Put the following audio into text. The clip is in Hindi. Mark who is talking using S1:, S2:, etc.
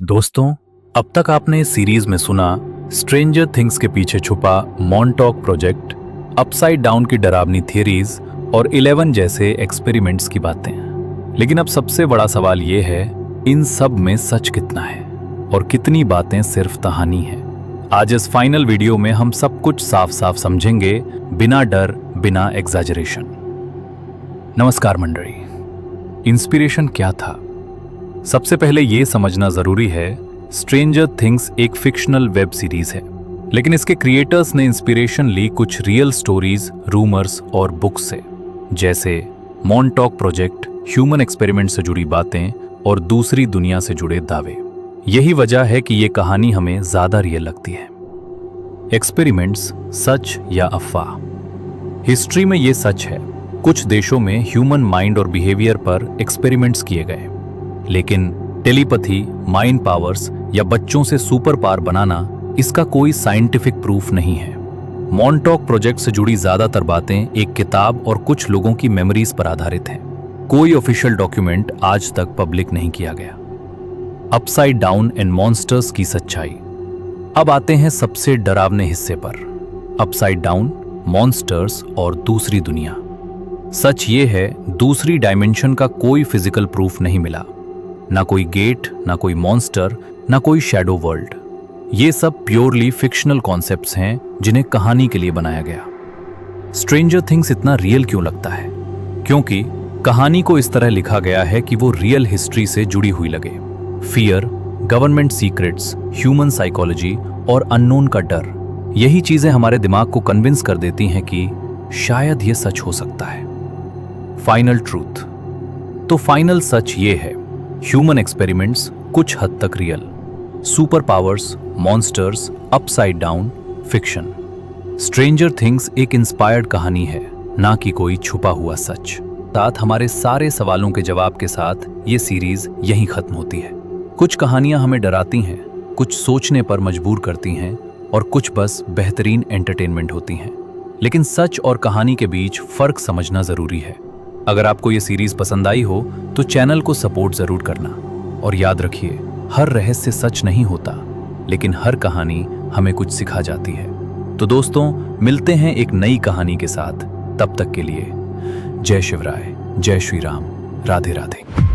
S1: दोस्तों, अब तक आपने इस सीरीज में सुना स्ट्रेंजर थिंग्स के पीछे छुपा मॉन्टॉक प्रोजेक्ट, अपसाइड डाउन की डरावनी थियरीज और 11 जैसे एक्सपेरिमेंट्स की बातें। लेकिन अब सबसे बड़ा सवाल ये है, इन सब में सच कितना है और कितनी बातें सिर्फ कहानी है। आज इस फाइनल वीडियो में हम सब कुछ साफ साफ समझेंगे, बिना डर, बिना एग्जैजरेशन। नमस्कार मंडळी। इंस्पिरेशन क्या था? सबसे पहले ये समझना जरूरी है, स्ट्रेंजर थिंग्स एक फिक्शनल वेब सीरीज है, लेकिन इसके क्रिएटर्स ने इंस्पिरेशन ली कुछ रियल स्टोरीज, रूमर्स और बुक्स से, जैसे मॉन्टॉक प्रोजेक्ट, ह्यूमन एक्सपेरिमेंट से जुड़ी बातें और दूसरी दुनिया से जुड़े दावे। यही वजह है कि ये कहानी हमें ज्यादा रियल लगती है। एक्सपेरिमेंट्स, सच या अफवाह? हिस्ट्री में ये सच है, कुछ देशों में ह्यूमन माइंड और बिहेवियर पर एक्सपेरिमेंट्स किए गए, लेकिन टेलीपैथी, माइंड पावर्स या बच्चों से सुपर पावर बनाना, इसका कोई साइंटिफिक प्रूफ नहीं है। मॉन्टॉक प्रोजेक्ट से जुड़ी ज्यादातर बातें एक किताब और कुछ लोगों की मेमोरीज पर आधारित हैं। कोई ऑफिशियल डॉक्यूमेंट आज तक पब्लिक नहीं किया गया। अपसाइड डाउन एंड मॉन्स्टर्स की सच्चाई। अब आते हैं सबसे डरावने हिस्से पर, अपसाइड डाउन, मॉन्स्टर्स और दूसरी दुनिया। सच ये है, दूसरी डायमेंशन का कोई फिजिकल प्रूफ नहीं मिला। ना कोई गेट, ना कोई मॉन्स्टर, ना कोई शैडो वर्ल्ड। ये सब प्योरली फिक्शनल कॉन्सेप्ट्स हैं जिन्हें कहानी के लिए बनाया गया। स्ट्रेंजर थिंग्स इतना रियल क्यों लगता है? क्योंकि कहानी को इस तरह लिखा गया है कि वो रियल हिस्ट्री से जुड़ी हुई लगे। Fear, government secrets, human psychology और अननोन का डर, यही चीजें हमारे दिमाग को कन्विंस कर देती हैं कि शायद ये सच हो सकता है। Final truth. तो फाइनल सच ये है, ह्यूमन एक्सपेरिमेंट्स कुछ हद तक real, super powers, monsters, upside down, fiction. Stranger things एक इंस्पायर्ड कहानी है, ना कि कोई छुपा हुआ सच। साथ हमारे सारे सवालों के जवाब के साथ ये सीरीज यहीं खत्म होती है। कुछ कहानियां हमें डराती हैं, कुछ सोचने पर मजबूर करती हैं और कुछ बस बेहतरीन एंटरटेनमेंट होती हैं। लेकिन सच और कहानी के बीच फर्क समझना जरूरी है। अगर आपको ये सीरीज पसंद आई हो तो चैनल को सपोर्ट जरूर करना, और याद रखिए, हर रहस्य सच नहीं होता, लेकिन हर कहानी हमें कुछ सिखा जाती है। तो दोस्तों, मिलते हैं एक नई कहानी के साथ। तब तक के लिए जय शिवराय, जय श्री राम, राधे राधे।